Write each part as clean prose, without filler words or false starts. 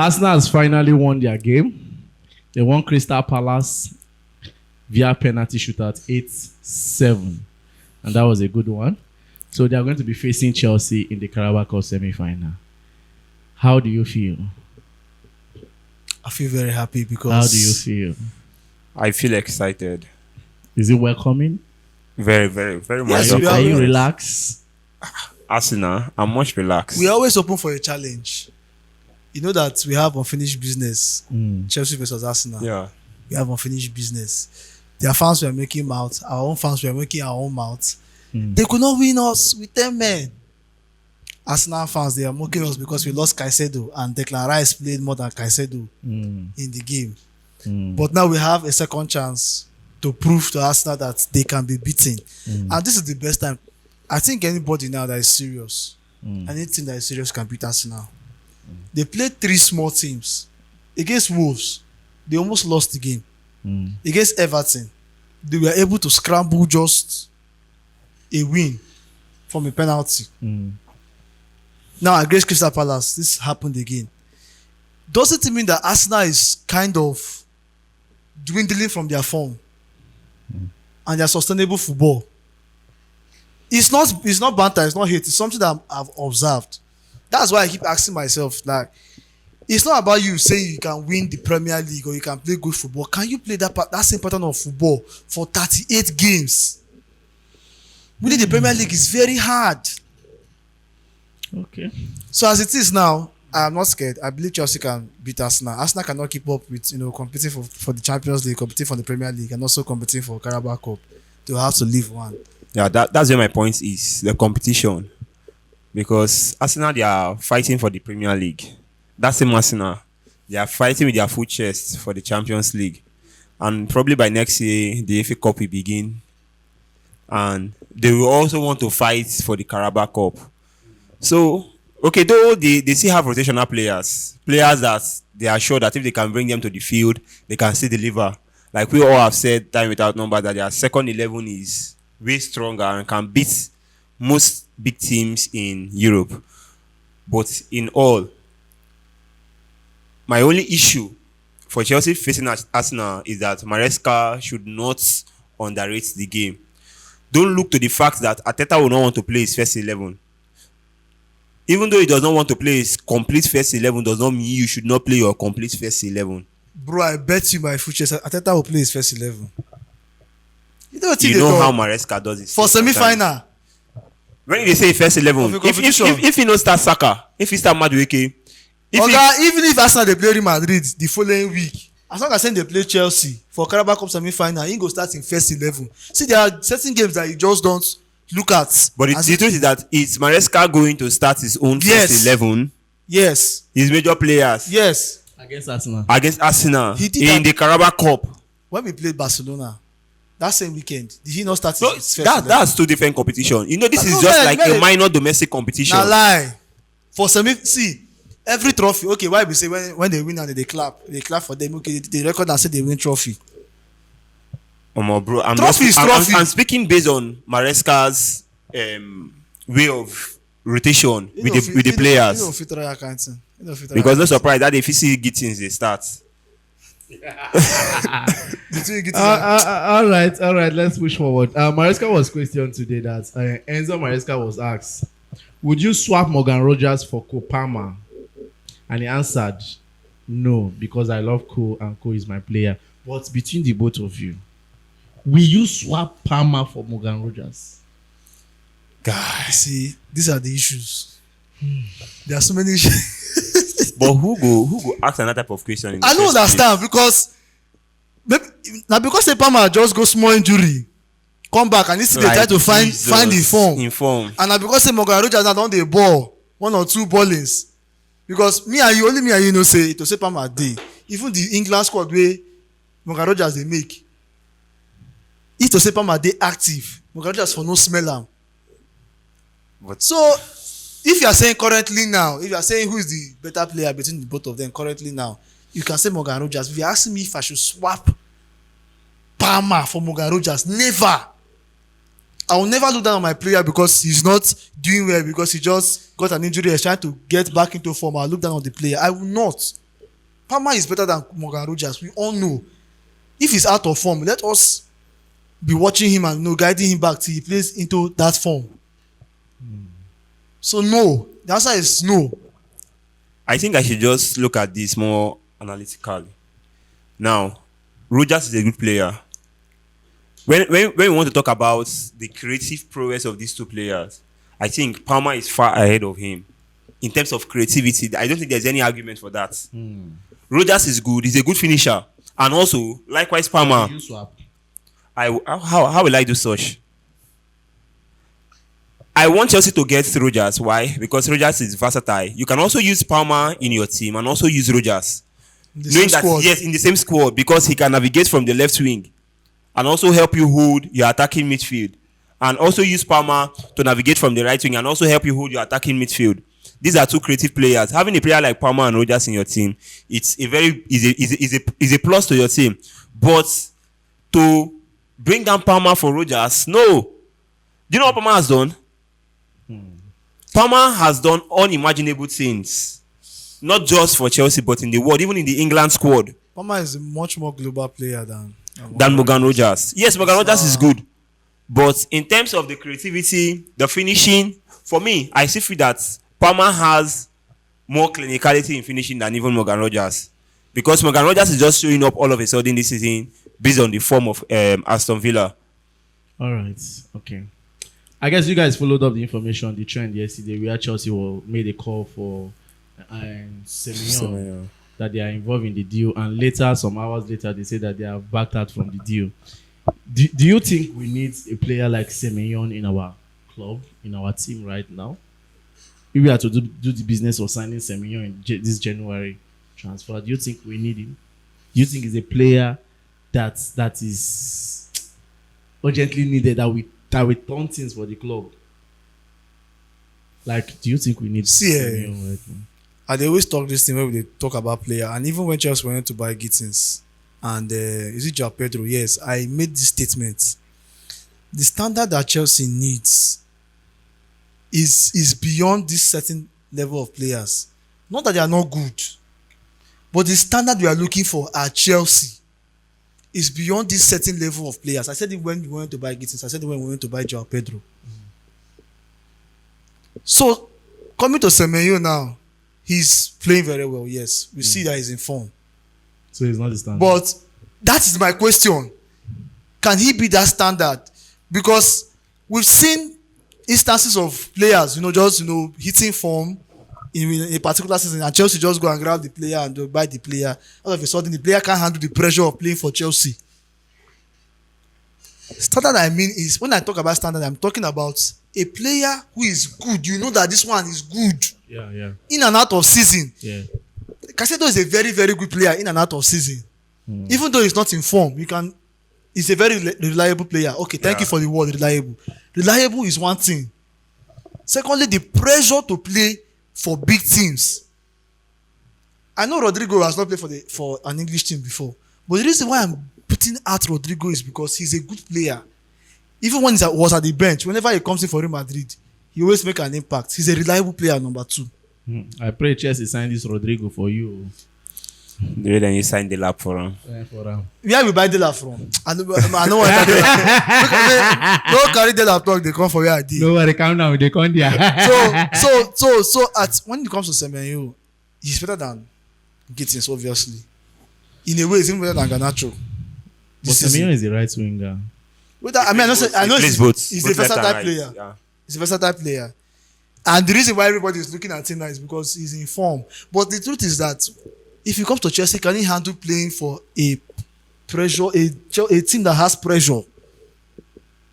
Arsenal has finally won their game. They won Crystal Palace via penalty shootout 8-7. And that was a good one. So they are going to be facing Chelsea in the Carabao Cup semi-final. How do you feel? I feel very happy because... How do you feel? I feel excited. Is it welcoming? Very, very, very much. Yes, Are you relaxed? Arsenal, I'm much relaxed. We are always open for a challenge. You know that we have unfinished business. Chelsea versus Arsenal. Yeah. We have unfinished business. Their fans were making mouth. Our own fans were making our own mouth. They could not win us with 10 men. Arsenal fans, they are mocking us because we lost Caicedo and Declan Rice played more than Caicedo in the game. But now we have a second chance to prove to Arsenal that they can be beaten. And this is the best time. I think anybody now that is serious, anything that is serious can beat Arsenal. They played 3 small teams. Against Wolves, they almost lost the game. Against Everton, they were able to scramble just a win from a penalty. Now against Crystal Palace, this happened again. Doesn't it mean that Arsenal is kind of dwindling from their form and their sustainable football? It's not banter, it's not hate, it's something that I've observed. That's why I keep asking myself, like, it's not about you saying you can win the Premier League or you can play good football. Can you play that same pattern of football for 38 games? Winning the Premier League is very hard. Okay. So as it is now, I'm not scared. I believe Chelsea can beat Arsenal. Arsenal cannot keep up with, competing for the Champions League, competing for the Premier League, and also competing for Carabao Cup. They'll have to leave one. Yeah, that's where my point is, the competition. Because Arsenal, they are fighting for the Premier League. That's same Arsenal. They are fighting with their full chest for the Champions League. And probably by next year, the FA Cup will begin. And they will also want to fight for the Carabao Cup. So, okay, though they still have rotational players that they are sure that if they can bring them to the field, they can still deliver. Like we all have said time without number, that their second 11 is way stronger and can beat most big teams in Europe. But in all, my only issue for Chelsea facing Arsenal is that Maresca should not underrate the game. Don't look to the fact that Arteta will not want to play his first 11. Even though he does not want to play his complete first 11, does not mean you should not play your complete first 11. Bro, I bet you my future Arteta will play his first 11. You know how Maresca does it. For semi-final. When they say first 11, if he not start Saka, if he start Madueke, even if Arsenal they play Real Madrid the following week, as long as they play Chelsea for Carabao Cup semi-final, he go start in first 11. See, there are certain games that you just don't look at. But the truth is that it's Maresca going to start his own first 11. Yes. His major players. Yes. Against Arsenal. He did in the Carabao Cup. When we played Barcelona, that same weekend, did he not start his first 11? That's 2 different competitions. This is just like a minor domestic competition. Nah lie. For see, every trophy, okay, why we say when they win and they clap for them, okay, they record and say they win trophy. Bro, trophy is trophy. I'm speaking based on Maresca's way of rotation with the players. Because no surprise that if you see Gittins, they start. All right, let's push forward. Maresca was questioned today that Enzo Maresca was asked, would you swap Morgan Rogers for Kopama? And he answered, no, because I love Ko and Ko is my player. But between the both of you, will you swap Palmer for Morgan Rogers? Guys, see, these are the issues. There are so many issues. But who go ask another type of question? I don't understand because Palmer just go small injury, come back and they try to find the form. And now because Morgan Rogers now don't they ball 1 or 2 ballings. Because me and you know say to say Palmer day. Even the England squad way Morgan Rogers they make. If to say Palmer day active, Morgan Rogers for no smell am. So if you are saying currently now, if you are saying who is the better player between the both of them currently now, you can say Morgan Rogers. If you are asking me if I should swap Palmer for Morgan Rogers, never. I will never look down on my player because he's not doing well, because he just got an injury, he's trying to get back into form. I'll look down on the player. I will not. Palmer is better than Morgan Rogers. We all know. If he's out of form, let us be watching him and guiding him back till he plays into that form. So no. The answer is no. I think I should just look at this more analytically. Now, Rogers is a good player. When we want to talk about the creative prowess of these two players, I think Palmer is far ahead of him in terms of creativity. I don't think there's any argument for that. Rogers is good. He's a good finisher, and also likewise Palmer. You swap. How will I do such? I want Chelsea to get Rogers. Why? Because Rogers is versatile. You can also use Palmer in your team and also use Rogers. Knowing that, yes, in the same squad, because he can navigate from the left wing and also help you hold your attacking midfield. And also use Palmer to navigate from the right wing and also help you hold your attacking midfield. These are two creative players. Having a player like Palmer and Rogers in your team, it's a plus to your team. But to bring down Palmer for Rogers, no. Do you know what Palmer has done? Palmer has done unimaginable things. Not just for Chelsea, but in the world, even in the England squad. Palmer is a much more global player than Morgan Rogers. Yes, Morgan Rogers is good. But in terms of the creativity, the finishing, for me, I still feel that Palmer has more clinicality in finishing than even Morgan Rogers. Because Morgan Rogers is just showing up all of a sudden this season based on the form of Aston Villa. All right. Okay. I guess you guys followed up the information, the trend yesterday, where Chelsea made a call for Semenyo, that they are involved in the deal, and later, some hours later, they say that they have backed out from the deal. Do you think we need a player like Semenyo in our club, in our team right now? If we are to do the business of signing Semenyo in this January transfer, do you think we need him? Do you think he's a player that is urgently needed, that will turn things for the club? Like, do you think we need Semenyo right now? They always talk this thing when they talk about player, and even when Chelsea went to buy Gittins and is it Pedro? Yes, I made this statement. The standard that Chelsea needs is beyond this certain level of players. Not that they are not good, but the standard we are looking for at Chelsea is beyond this certain level of players. I said it when we went to buy Gittins. I said it when we went to buy Pedro. So, coming to Semenyo now, he's playing very well, yes. We see that he's in form. So he's not the standard. But that is my question. Can he be that standard? Because we've seen instances of players, just hitting form in a particular season, and Chelsea just go and grab the player and buy the player. All of a sudden, the player can't handle the pressure of playing for Chelsea. Standard I mean is, when I talk about standard, I'm talking about a player who is good. You know that this one is good. Yeah. In and out of season. Yeah. Caicedo is a very, very good player in and out of season. Even though he's not in form, he's a very reliable player. Okay, thank you for the word reliable. Reliable is one thing. Secondly, the pressure to play for big teams. I know Rodrigo has not played for an English team before, but the reason why I'm putting out Rodrigo is because he's a good player. Even when he was at the bench, whenever he comes in for Real Madrid, he always make an impact. He's a reliable player, number 2. I pray Chelsea sign this Rodrigo for you. The way then you sign the lap for him. Where we buy the lap from? I don't want to don't carry the lap talk, they come for where I did. No worry, calm down, they come there. So when it comes to Semenyo, he's better than Gittins, obviously. In a way, he's even better than Garnacho. But Semenyo is the right winger. I know he's a versatile player. Yeah. He's a versatile player. And the reason why everybody is looking at him now is because he's in form. But the truth is that if he comes to Chelsea, can he handle playing for a team that has pressure?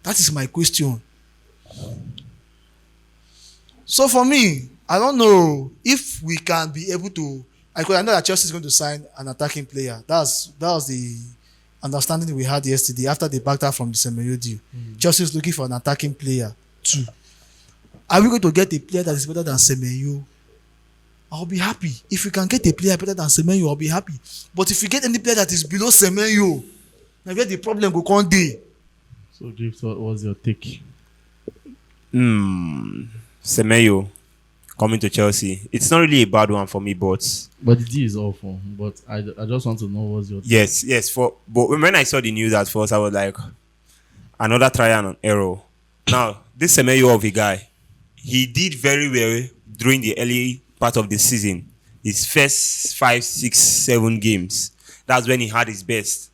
That is my question. So for me, I don't know if we can be able to. I know that Chelsea is going to sign an attacking player. That was the understanding we had yesterday after they backed out from the Semenyo deal. Chelsea is looking for an attacking player too. Are we going to get a player that is better than Semenyo? I'll be happy. If we can get a player better than Semenyo, I'll be happy. But if we get any player that is below Semenyo, now where the problem go come dey. So, James, what was your take? Semenyo. coming to Chelsea. It's not really a bad one for me, but But the deal is awful. But I just want to know what's your yes. But when I saw the news at first, I was like, another trial and error. Now, this Semenyo of a guy, he did very well during the early part of the season. His first 5, 6, 7 games. That's when he had his best.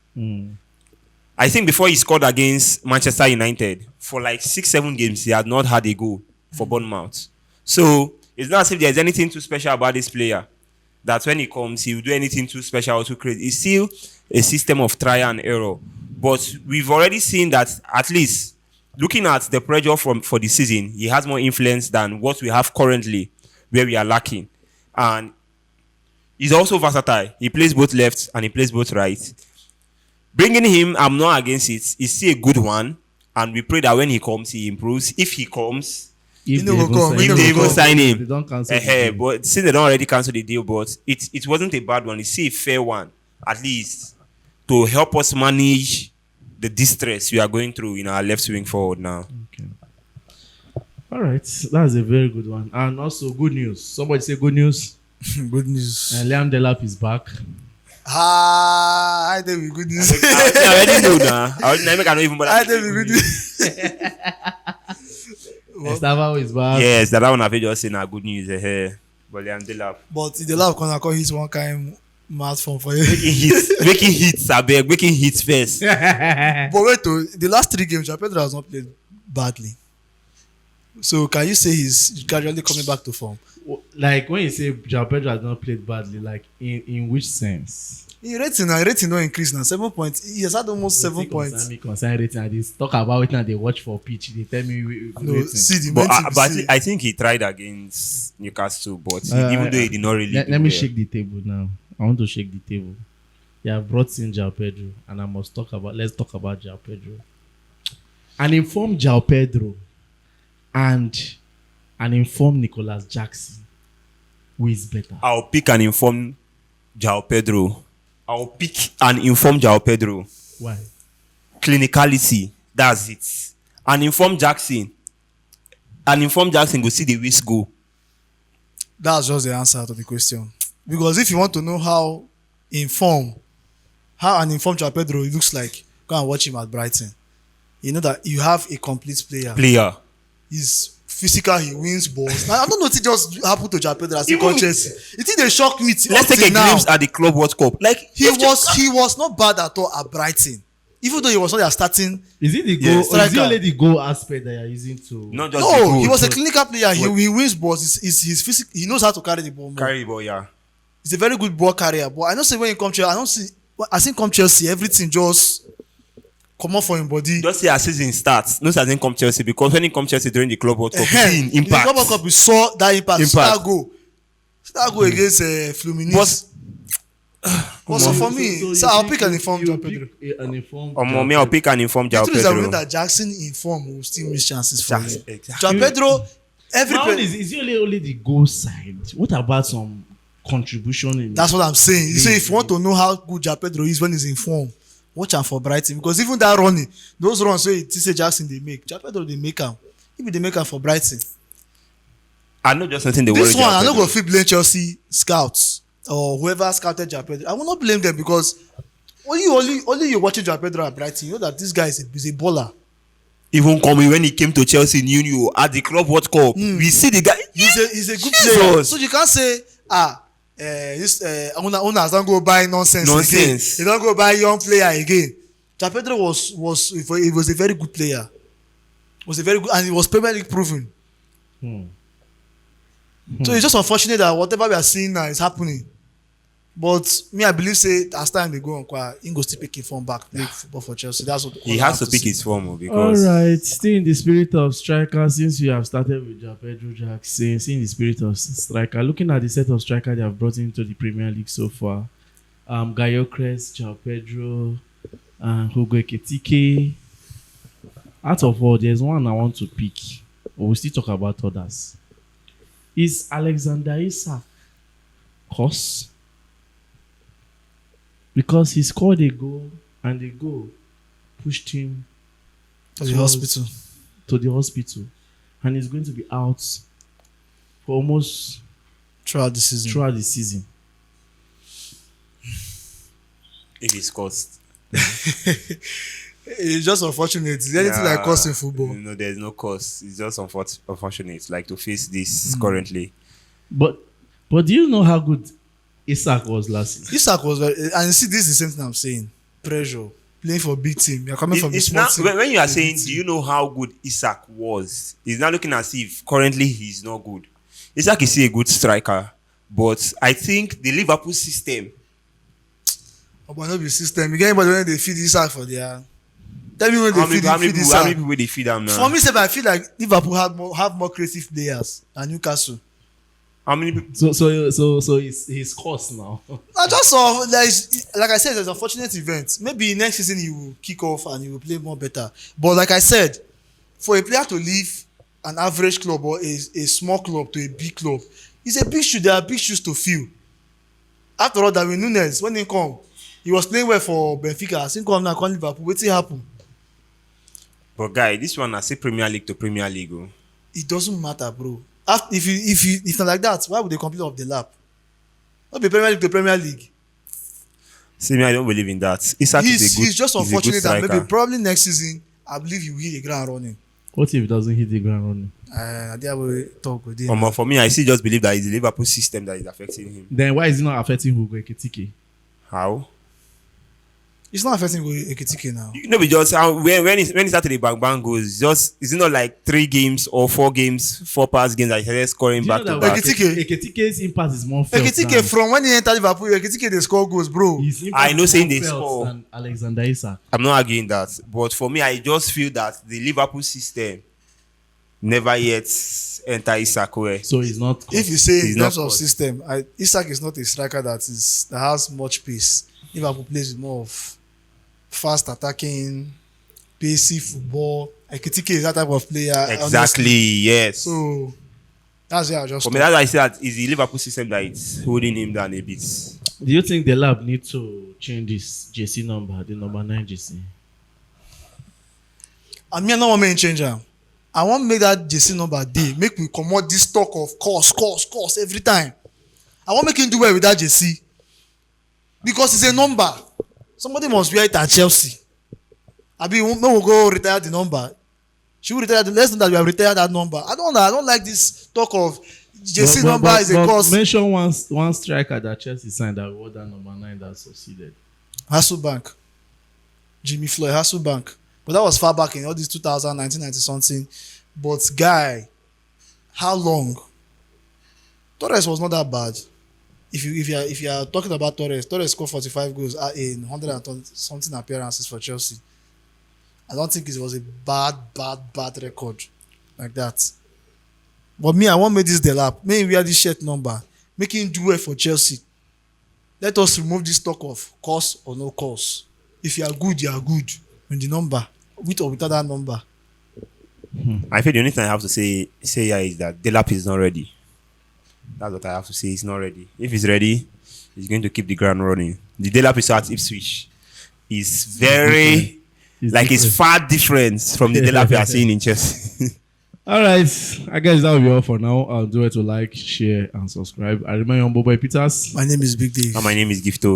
I think before he scored against Manchester United, for like 6, 7 games, he had not had a goal for Bournemouth. So it's not as if there's anything too special about this player. That when he comes, he will do anything too special or too crazy. It's still a system of trial and error. But we've already seen that, at least looking at the pressure for the season, he has more influence than what we have currently, where we are lacking. And he's also versatile. He plays both left and he plays both right. Bringing him, I'm not against it. It's still a good one. And we pray that when he comes, he improves. If he comes, if they even sign him. They don't cancel the deal. But since they don't already cancel the deal, but it wasn't a bad one. It's still a fair one, at least, to help us manage the distress we are going through in our left wing forward now. Okay. All right, that's a very good one. And also good news. Somebody say good news. Good news. Liam Delap is back. I think we good news. I already know now. I don't even bother. I think we good news. Estava is back. Yes, that one I've just seen good news. But Liam Delap. But in the lab, can I call his one kind mouth phone for you? Making hits, I beg, making hits first. But wait, the last 3 games, Pedro has not played badly. So can you say he's gradually coming back to form? Like when you say João Pedro has not played badly, like in which sense? In rating no increase now. 7 points. He has had almost 7 points. Concern rating. I just talk about it and they watch for pitch. They tell me No, rating. see the But mentality. I think he tried against Newcastle, but even though he did not really. Let do me well. shake the table now. I want to shake the table. You have brought in João Pedro, and let's talk about João Pedro. An informed João Pedro and an informed Nicolas Jackson. Who is better? I'll pick an informed João Pedro. Why? Clinicality. That's it. An informed Jackson will see the whisk go. That's just the answer to the question. Because if you want to know how an informed João Pedro looks like, go and watch him at Brighton. You know that you have a complete player. He's physical, he wins balls. Now, I don't know if it just happened to João Pedro as he got Chelsea. It they shock me. Let's take a glimpse at the Club World Cup. Like he was not bad at all at Brighton. Even though he was not their starting. Is it the goal? Yes. Or is it only the goal aspect that you're using to? not just the No, goal. he was a clinical player. He wins balls. He's physical. He knows how to carry the ball more. Carry the ball, yeah. He's a very good ball carrier. But I don't say when he come Chelsea, I think come Chelsea, everything just come off for him body. Just see as season starts. No doesn't come Chelsea because when he come Chelsea during the Club World Cup, see In the impact. Club World Cup, we saw that impact. Start go against Fluminense. Also for me, so I'll pick an informed João Pedro. An informed. Me, I'll pick an informed The João truth is that we know Pedro. that Jackson in form will still miss chances for him. Exactly. João Pedro, Is it only the goal side? What about some contribution in? that's what I'm saying. You say if you want to know how good João Pedro is when he's in form, watch out for Brighton because even that running, those runs where TC Jackson they make, João Pedro they make them. If they make them for Brighton. I know just nothing. This one, I don't go fit blame Chelsea scouts or whoever scouted João Pedro. I will not blame them because only you watching João Pedro at Brighton, you know that this guy is a baller. Even coming when he came to Chelsea, knew at the Club World Cup, we see the guy. He's a good Jesus. player. So you can't say owners don't go buy nonsense again. They don't go buy young player again. João Pedro was a very good player. Was a very good and he was Premier League proven. So it's just unfortunate that whatever we are seeing now is happening. But me, I believe say as time they go on, he go still pick his form back, play football for Chelsea. That's what He has to pick his form All because right, still in the spirit of striker, since we have started with João Pedro Jackson, still in the spirit of striker, looking at the set of striker they have brought into the Premier League so far, Gyökeres, João Pedro, Hugo Ekitike. Out of all, there's one I want to pick, but we'll still talk about others. Is Alexander Isak cost? Because he scored a goal and the goal pushed him to the hospital. and he's going to be out for almost throughout the season. throughout the season. If it's cost. It's just unfortunate. Is there anything like cost in football? No, there's no cost. It's just unfortunate, like to face this currently. But do you know how good Isak was last season? Isak was very, and you see, this is the same thing I'm saying. Pressure, playing for a big team. You're coming from a It's small not team. when you are to a saying, big do team. you know how good Isak was? He's not looking as if currently he's not good. Isak is still a good striker, but I think the Liverpool system. Oh, but no be system. You get anybody when they feed Isak for their. Tell me when they feed How many Isak. people they feed them now? For me, sef, I feel like Liverpool have more creative players than Newcastle. How many people? So he's cost now. I just saw like I said, there's an unfortunate event. Maybe next season he will kick off and he will play more better. But like I said, for a player to leave an average club or a small club to a big club, it's a big shoe. There are big shoes to fill. After all, Darwin Núñez, when he come, he was playing well for Benfica. As he come now, come Liverpool. Wetin happen? But guy, this one I say Premier League to Premier League. Oh. It doesn't matter, bro. If not like that, why would they compete off the lap? Not be Premier League to Premier League. See me, I don't believe in that. Isak is a good. He's just he's a good unfortunate that maybe striker. probably next season, I believe he will hit the ground running. What if he doesn't hit the ground running? I will talk with him. For me, I still just believe that it's the Liverpool system that is affecting him. Then why is it not affecting Hugo Ekitike? How? It's not affecting Ekitike now. You know, we just when he started the bang goes, just is it not like 3 games or 4 games, 4 pass games that he started scoring Do you back know to that back? Ekitike's impact is more felt Ekitike from when he entered Liverpool, Ekitike they score goals, bro. his impact I know is saying more they felt score. than Alexander Isak. I'm not arguing that, but for me, I just feel that the Liverpool system never yet enter Isak way. So he's not. If you say He's in terms not of cost. system, Isak is not a striker that has much pace. Liverpool plays with more of fast attacking, pacey football. Ekitike is that type of player. Exactly, honestly. yes. So that's why I just. For me, that's why I say that is the Liverpool system that is holding him down a bit. Do you think the lab need to change this JC number, the number 9 JC? I mean, I don't want me to change am. I want make that JC number dey make we comot this talk of cost every time. I want make him do well with that JC because it's a number. Somebody must wear it at Chelsea. Abi when we go retire the number, should we retire the less than that we have retired that number? I don't like this talk of JC number is a cost. Mention one striker that Chelsea signed that wore that number 9 that succeeded. Hasselbank, Jimmy Floyd Hasselbank, but that was far back in all this 2019, 90 something. But guy, how long? Torres was not that bad. If you are talking about Torres scored 45 goals in 100 something appearances for Chelsea. I don't think it was a bad record like that. But me, I want make this the lap. Make him wear this shirt number. Make him do well for Chelsea. Let us remove this talk of cost or no cost. If you are good, you are good. With the number, with or without that number. I feel the only thing I have to say here is that Delap is not ready. That's what I have to say. He's not ready. If he's ready, he's going to keep the ground running. The Delap is at Ipswich is very it's far different from the Delap we are seeing in Chelsea. All right, I guess that will be all for now. I'll do it to like, share, and subscribe. I remain your boy Peters. My name is Big Dave. And my name is Gifto.